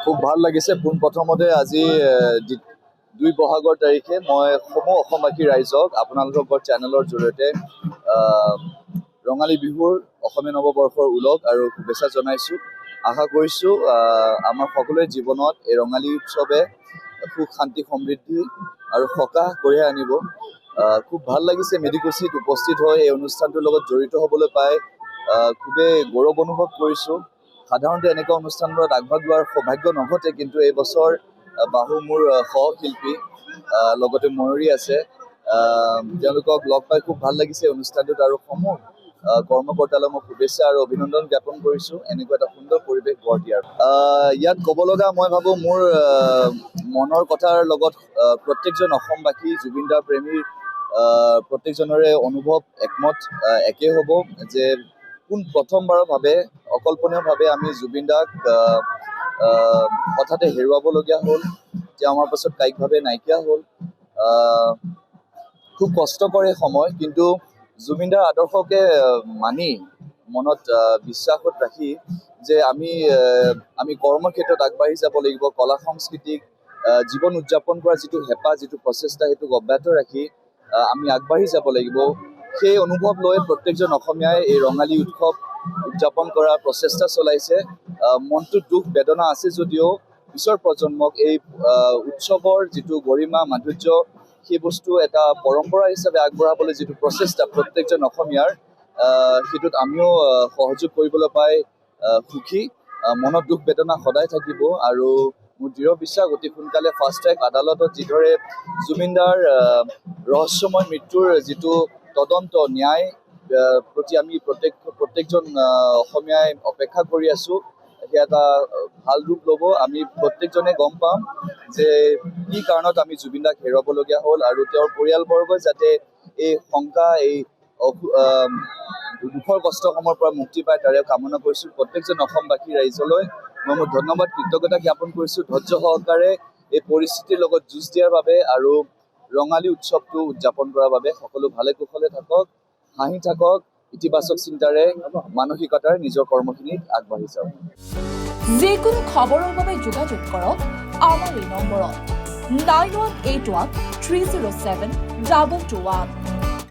খুব ভাল লাগিছে। পোনপ্ৰথমতে আজি ২ বহাগৰ তাৰিখে মই সমূহ অসমবাসী ৰাইজক আপোনালোকৰ চেনেলৰ জৰিয়তে ৰঙালী বিহুৰ অসমীয়া নৱবৰ্ষৰ ওলগ আৰু শুভেচ্ছা জনাইছোঁ। আশা কৰিছোঁ আমাৰ সকলোৰে জীৱনত এই ৰঙালী উৎসৱে সুখ শান্তি সমৃদ্ধি আৰু সকাহ কঢ়িয়াই আনিব। খুব ভাল লাগিছে মেডিকোচিত উপস্থিত হৈ এই অনুষ্ঠানটোৰ লগত জড়িত হ'বলৈ পাই খুবেই গৌৰৱ অনুভৱ কৰিছোঁ। সাধাৰণতে এনেকুৱা অনুষ্ঠানবোৰত আগভাগ লোৱাৰ সৌভাগ্য নঘটে, কিন্তু এই বছৰ বাহু মোৰ সহশিল্পী লগতে ময়ূৰী আছে, তেওঁলোকক লগ পাই খুব ভাল লাগিছে অনুষ্ঠানটোত। আৰু সমূহ কৰ্মকৰ্তালৈ মই শুভেচ্ছা আৰু অভিনন্দন জ্ঞাপন কৰিছোঁ এনেকুৱা এটা সুন্দৰ পৰিৱেশ গঢ় দিয়াৰ। ইয়াত ক'ব লগা মই ভাবোঁ মোৰ মনৰ কথাৰ লগত প্ৰত্যেকজন অসমবাসী জুবিনদাৰ প্ৰেমীৰ প্ৰত্যেকজনৰে অনুভৱ একমত একেই হ'ব যে পোন প্ৰথমবাৰৰ বাবে অকল্পনীয়ভাৱে আমি জুবিনদাক হঠাতে হেৰুৱাবলগীয়া হ'ল। তেওঁ আমাৰ পাছত কায়িকভাৱে নাইকিয়া হ'ল। খুব কষ্টকৰ এই সময়, কিন্তু জুবিনদাৰ আদৰ্শকে মানি মনত বিশ্বাসত ৰাখি যে আমি কৰ্মক্ষেত্ৰত আগবাঢ়ি যাব লাগিব, কলা সংস্কৃতিক জীৱন উদযাপন কৰা যিটো হেঁপাহ, যিটো প্ৰচেষ্টা, সেইটোক অব্যাহত ৰাখি আমি আগবাঢ়ি যাব লাগিব। সেই অনুভৱ লৈ প্ৰত্যেকজন অসমীয়াই এই ৰঙালী উৎসৱ উদযাপন কৰাৰ প্ৰচেষ্টা চলাইছে। মনটোত দুখ বেদনা আছে যদিও পিছৰ প্ৰজন্মক এই উৎসৱৰ যিটো গৰিমা মাধুৰ্য, সেই বস্তু এটা পৰম্পৰা হিচাপে আগবঢ়াবলৈ যিটো প্ৰচেষ্টা প্ৰত্যেকজন অসমীয়াৰ, সেইটোত আমিও সহযোগ কৰিবলৈ পাই সুখী। মনত দুখ বেদনা সদায় থাকিব আৰু মোৰ দৃঢ় বিশ্বাস অতি সোনকালে ফাষ্ট ট্ৰেক আদালতত যিদৰে জুবিনদাৰ ৰহস্যময় মৃত্যুৰ যিটো তদন্ত ন্যায় প্ৰতি আমি প্ৰত্যেকজন অসমীয়াই অপেক্ষা কৰি আছোঁ, সেয়া এটা ভাল ৰূপ ল'ব। আমি প্ৰত্যেকজনে গম পাম যে কি কাৰণত আমি জুবিনদাক হেৰুৱাবলগীয়া হ'ল, আৰু তেওঁৰ পৰিয়ালবৰ্গই যাতে এই শংকা, এই দুখৰ কষ্টসমূহৰ পৰা মুক্তি পায় তাৰে কামনা কৰিছোঁ। প্ৰত্যেকজন অসমবাসী ৰাইজলৈ মই মোৰ ধন্যবাদ কৃতজ্ঞতা জ্ঞাপন কৰিছোঁ ধৈৰ্য সহকাৰে এই পৰিস্থিতিৰ লগত যুঁজ দিয়াৰ বাবে আৰু ৰঙালী উৎসৱটো উদযাপন কৰাৰ বাবে। সকলো ভালে কুশলে থাকক, হাঁহি থাকক, ইতিবাচক চিন্তাৰে মানসিকতাৰে নিজৰ কৰ্মখিনিত আগবাঢ়ি যাওক। যিকোনো খবৰৰ বাবে যোগাযোগ কৰক আমাৰ এই নম্বৰত 9181 307 2221।